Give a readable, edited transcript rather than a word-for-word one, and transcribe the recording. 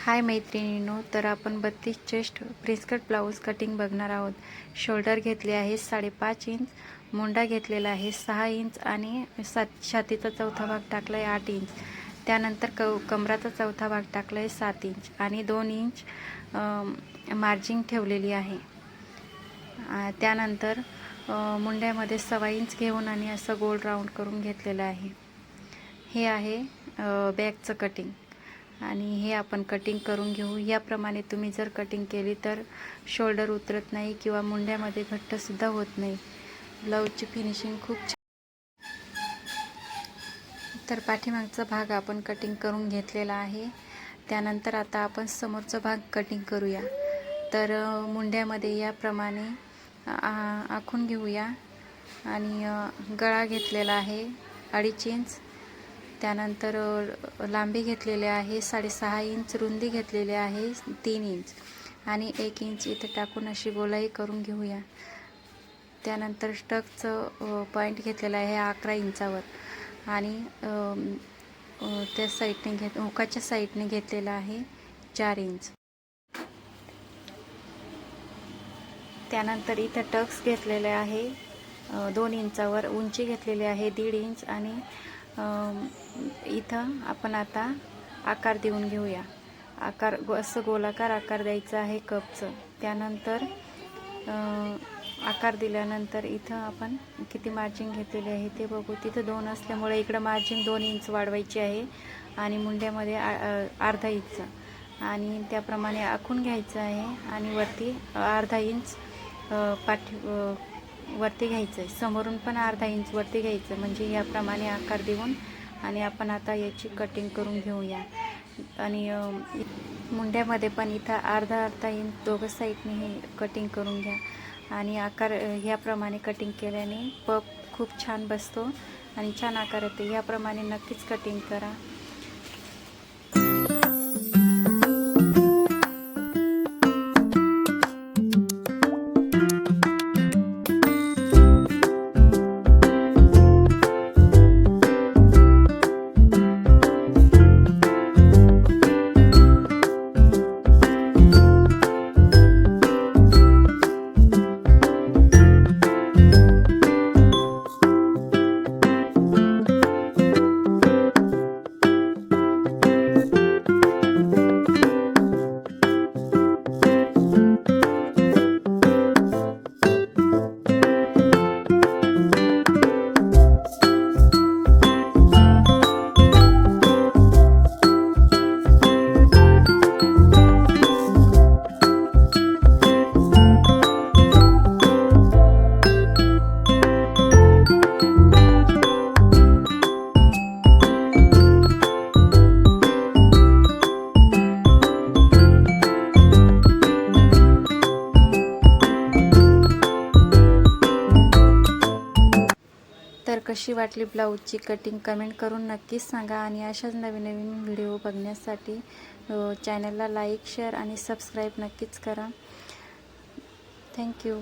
हाय मैत्रिणींनो, तर आपण 32 chest prince cut blouse cutting बघणार आहोत। शोल्डर घेतले आहे 5.5 इंच, मुंडा घेतलेला आहे 6 इंच आणि छातीचा चौथा भाग टाकला आहे 8 इंच। त्यानंतर कमराचा चौथा भाग टाकला आहे 7 इंच आणि 2 इंच मार्जिन ठेवलेली आहे। त्यानंतर मुंड्यामध्ये 1.25 इंच घेऊन आणि असं गोल राऊंड करून घेतलेलं आहे। हे आहे बॅकचं कटिंग आणि हे आपण कटिंग करून घेऊ। याप्रमाणे तुम्ही जर कटिंग केली तर शोल्डर उतरत नाही किंवा मुंड्यामध्ये घट्ट सुद्धा होत नाही। ब्लाऊजची फिनिशिंग खूप छान। तर पाठीमागचा भाग आपण कटिंग करून घेतलेला आहे। त्यानंतर आता आपण समोरचा भाग कटिंग करूया। तर मुंड्यामध्ये याप्रमाणे आखून घेऊया आणि गळा घेतलेला आहे 2.5 इंच। त्यानंतर लांबी घेतलेली आहे 6.5 इंच, रुंदी घेतलेली आहे 3 इंच आणि 1 इंच इथे टाकून अशी गोलाई करून घेऊया। त्यानंतर स्टकचं पॉईंट घेतलेला आहे 11 इंचावर आणि त्या साईडने हुकाच्या साईडने घेतलेला आहे 4 इंच। त्यानंतर इथे टक्स घेतलेले आहे 2 इंचावर, उंची घेतलेली आहे 1.5 इंच आणि इथं आपण आता आकार देऊन घेऊया। आकार असं गोलाकार आकार द्यायचा आहे कपचं। त्यानंतर आकार दिल्यानंतर इथं आपण किती मार्जिन घेतलेले आहे ते बघू। तिथं 2 असल्यामुळे इकडं मार्जिन 2 इंच वाढवायची आहे आणि मुंड्यामध्ये अर्धा इंच आणि त्याप्रमाणे आखून घ्यायचं आहे आणि वरती अर्धा इंच वरती घ्यायचं आहे। समोरून पण अर्धा इंच वरती घ्यायचं, म्हणजे याप्रमाणे आकार देऊन आणि आपण आता याची कटिंग करून घेऊया। आणि मुंड्यामध्ये पण इथं अर्धा इंच दोघं साईडने हे कटिंग करून घ्या आणि आकार ह्याप्रमाणे कटिंग केल्याने पप खूप छान बसतो आणि छान आकार येतो। याप्रमाणे नक्कीच कटिंग करा। तर कशी वाटली ब्लाऊजची कटिंग कमेंट करून नक्कीच सांगा आणि अशाच नवीन व्हिडिओ बघण्यासाठी चॅनलला लाईक, शेअर आणि सबस्क्राईब नक्कीच करा। थँक्यू।